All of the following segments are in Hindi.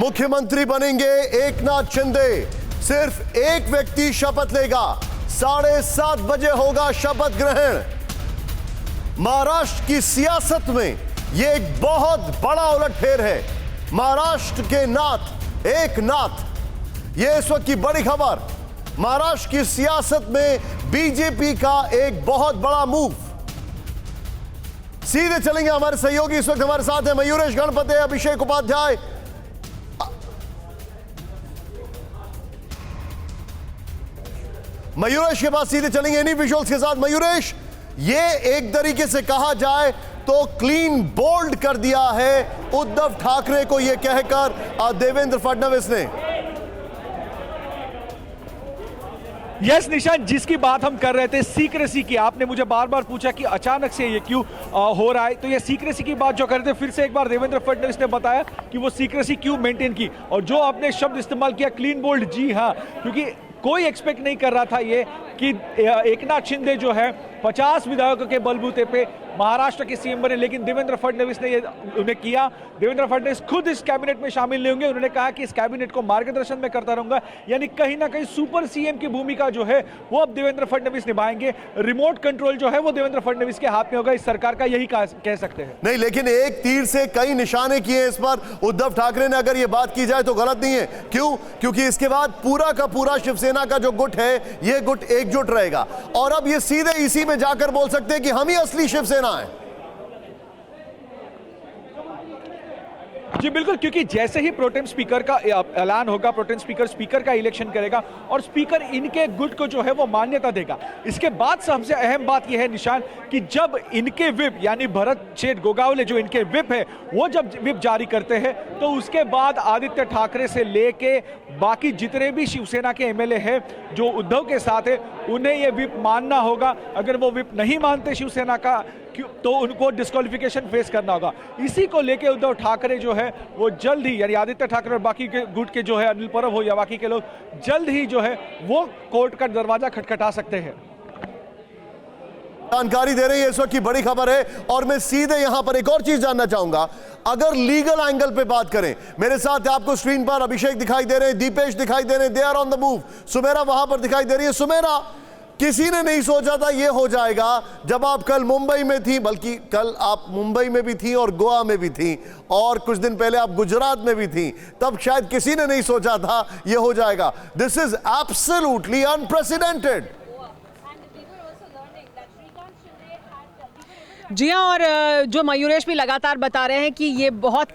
मुख्यमंत्री बनेंगे एकनाथ शिंदे। सिर्फ एक व्यक्ति शपथ लेगा। 7:30 बजे होगा शपथ ग्रहण। महाराष्ट्र की सियासत में यह एक बहुत बड़ा उलटफेर है। महाराष्ट्र के नाथ एकनाथ, यह इस वक्त की बड़ी खबर। महाराष्ट्र की सियासत में बीजेपी का एक बहुत बड़ा मूव। सीधे चलेंगे, हमारे सहयोगी इस वक्त हमारे साथ है मयूरेश गणपति, अभिषेक उपाध्याय। मयूरेश के पास सीधे चलेंगे इन्हीं विजुअल्स के साथ। मयूरेश, ये एक तरीके से कहा जाए तो क्लीन बोल्ड कर दिया है उद्धव ठाकरे को, यह कहकर देवेंद्र फडणवीस ने। यस निशांत, जिसकी बात हम कर रहे थे सीक्रेसी की, आपने मुझे बार बार पूछा कि अचानक से ये क्यों हो रहा है, तो ये सीक्रेसी की बात जो कर रहे थे, फिर से एक बार देवेंद्र फडणवीस ने बताया कि वो सीक्रेसी क्यों मेंटेन की। और जो आपने शब्द इस्तेमाल किया क्लीन बोल्ड, जी हाँ, क्योंकि कोई एक्सपेक्ट नहीं कर रहा था ये कि एकनाथ शिंदे जो है 50 विधायकों के बलबूते पे महाराष्ट्र के सीएम बने, लेकिन देवेंद्र फडणवीस ने ये उन्हें किया। देवेंद्र फडणवीस खुद इस कैबिनेट में शामिल नहीं होंगे। उन्होंने कहा कि इस कैबिनेट को मार्गदर्शन में करता रहूंगा, यानी कहीं ना कहीं सुपर सीएम की भूमिका जो है वो अब देवेंद्र फडणवीस निभाएंगे। रिमोट कंट्रोल जो है वो देवेंद्र फडणवीस के हाथ में होगा, इस सरकार का, यही कह सकते हैं। नहीं, लेकिन एक तीर से कई निशाने किए इस पर उद्धव ठाकरे ने। अगर ये बात की जाए तो गलत नहीं है। क्यों? क्योंकि इसके बाद पूरा का पूरा शिवसेना का जो गुट है, ये गुट एकजुट रहेगा। और अब ये सीधे इसी में जाकर बोल सकते हैं कि हम ही असली शिवसेना है। जी बिल्कुल, क्योंकि जैसे ही प्रोटेम स्पीकर का ऐलान होगा, प्रोटेम स्पीकर का इलेक्शन करेगा और स्पीकर इनके गुट को जो है वो मान्यता देगा। इसके बाद सबसे अहम बात यह है निशान कि जब इनके विप यानी भरत शेठ गोगावले जो इनके विप है, वो जब विप जारी करते हैं तो उसके बाद आदित्य ठाकरे से लेके बाकी जितने भी शिवसेना के एमएलए हैं जो उद्धव के साथ है, उन्हें यह विप मानना होगा। अगर वो विप नहीं मानते शिवसेना का तो उनको डिस्क्वालिफिकेशन फेस करना होगा। इसी को लेके उद्धव ठाकरे जो है वो जल्द ही, यानी आदित्य ठाकरे और बाकी के गुट के जो है अनिल परब हो या बाकी के लोग, जल्द ही जो है वो कोर्ट का दरवाजा खटखटा सकते हैं। जानकारी दे रही है, इस वक्त की बड़ी खबर है। और मैं सीधे यहां पर एक और चीज जानना चाहूंगा। अगर लीगल एंगल पे बात करें, मेरे साथ आपको स्क्रीन पर अभिषेक दिखाई दे रहे हैं, दीपेश दिखाई दे रहे हैं, they are on the move. Sumera वहां पर दिखाई दे रही है। सुमेरा, किसी ने नहीं सोचा था यह हो जाएगा। जब आप कल मुंबई में थी, बल्कि कल आप मुंबई में भी थी और गोवा में भी थी और कुछ दिन पहले आप गुजरात में भी थी, तब शायद किसी ने नहीं सोचा था यह हो जाएगा। This is absolutely unprecedented. जी हाँ, और जो मयूरेश भी लगातार बता रहे हैं कि ये बहुत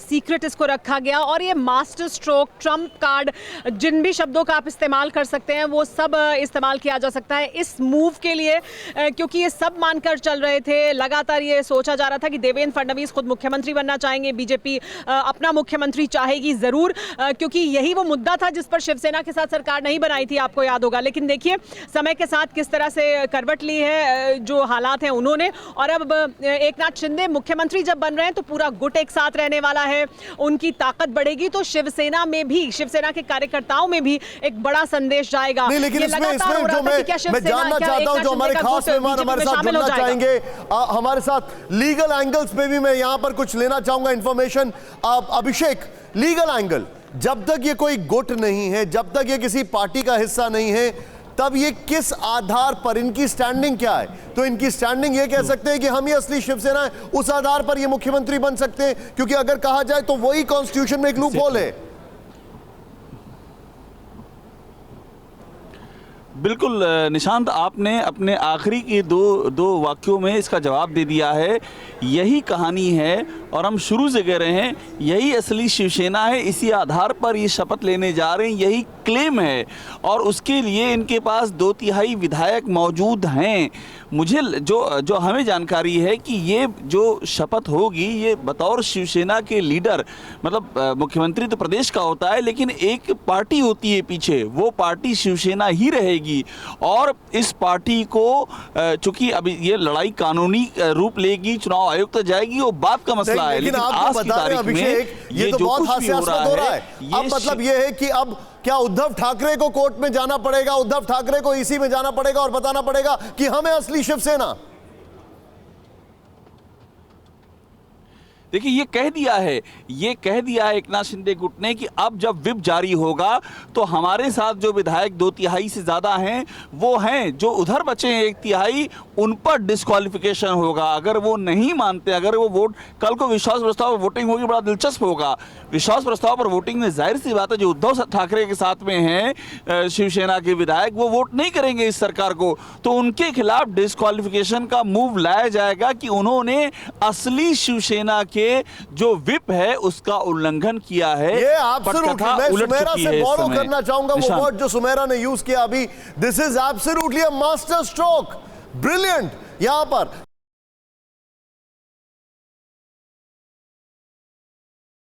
सीक्रेट इसको रखा गया और ये मास्टर स्ट्रोक, ट्रम्प कार्ड, जिन भी शब्दों का आप इस्तेमाल कर सकते हैं वो सब इस्तेमाल किया जा सकता है इस मूव के लिए, क्योंकि ये सब मानकर चल रहे थे। लगातार ये सोचा जा रहा था कि देवेंद्र फडणवीस खुद मुख्यमंत्री बनना चाहेंगे, बीजेपी अपना मुख्यमंत्री चाहेगी ज़रूर, क्योंकि यही वो मुद्दा था जिस पर शिवसेना के साथ सरकार नहीं बनाई थी, आपको याद होगा। लेकिन देखिए समय के साथ किस तरह से करवट ली है जो हालात हैं उन्होंने। और अब एकनाथ शिंदे मुख्यमंत्री जब बन रहे हैं तो पूरा गुट एक साथ रहने वाला है, उनकी ताकत बढ़ेगी, तो शिवसेना में भी, शिवसेना के कार्यकर्ताओं में भी एक बड़ा संदेश जाएगा। नहीं, लेकिन इसमें जो मैं जानना चाहता हूं, जो हमारे खास मेहमान हमारे साथ जुड़ना चाहेंगे, हमारे साथ लीगल एंगल्स पे भी मैं यहां पर कुछ लेना चाहूंगा इंफॉर्मेशन। अभिषेक, लीगल एंगल, जब तक ये कोई गुट नहीं है, जब तक ये किसी पार्टी का हिस्सा नहीं है, तब ये किस आधार पर, इनकी स्टैंडिंग क्या है? तो इनकी स्टैंडिंग ये कह सकते हैं कि हम ही असली शिवसेना है, उस आधार पर ये मुख्यमंत्री बन सकते हैं, क्योंकि अगर कहा जाए तो वही कॉन्स्टिट्यूशन में एक लूप होल है। बिल्कुल निशांत, आपने अपने आखिरी के दो वाक्यों में इसका जवाब दे दिया है। यही कहानी है और हम शुरू से कह रहे हैं यही असली शिवसेना है, इसी आधार पर ये शपथ लेने जा रहे हैं, यही क्लेम है और उसके लिए इनके पास 2/3 विधायक मौजूद हैं। मुझे जो हमें जानकारी है कि ये जो शपथ होगी ये बतौर शिवसेना के लीडर, मतलब मुख्यमंत्री तो प्रदेश का होता है लेकिन एक पार्टी होती है पीछे, वो पार्टी शिवसेना ही रहेगी। और इस पार्टी को चूंकि अभी ये लड़ाई कानूनी रूप लेगी, चुनाव आयोग तक जाएगी, वो बात का मसला है, लेकिन आज की तारीख में ये तो जो बहुत कुछ भी हो रहा है, अब मतलब ये है कि अब क्या उद्धव ठाकरे को कोर्ट में जाना पड़ेगा, उद्धव ठाकरे को इसी में जाना पड़ेगा और बताना पड़ेगा कि हमें असली शिवसेना। देखिए ये कह दिया है एकनाथ शिंदे गुट ने कि अब जब विप जारी होगा तो हमारे साथ जो विधायक 2/3 से ज्यादा हैं वो हैं, जो उधर बचे हैं 1/3 उन पर डिस्क्वालिफिकेशन होगा। अगर वो नहीं मानते, अगर वो वोट, कल को विश्वास प्रस्ताव पर वोटिंग होगी, बड़ा दिलचस्प होगा। विश्वास प्रस्ताव पर वोटिंग में जाहिर सी बात है जो उद्धव ठाकरे के साथ में हैं शिवसेना के विधायक, वो वोट नहीं करेंगे इस सरकार को, तो उनके खिलाफ डिस्क्वालिफिकेशन का मूव लाया जाएगा कि उन्होंने असली शिवसेना के जो विप है उसका उल्लंघन किया है। ये एब्सोल्युटली, मैं सुमेरा से बोरो करना चाहूंगा वो वर्ड जो सुमेरा ने यूज किया अभी, this is absolutely a master stroke, brilliant. यहां पर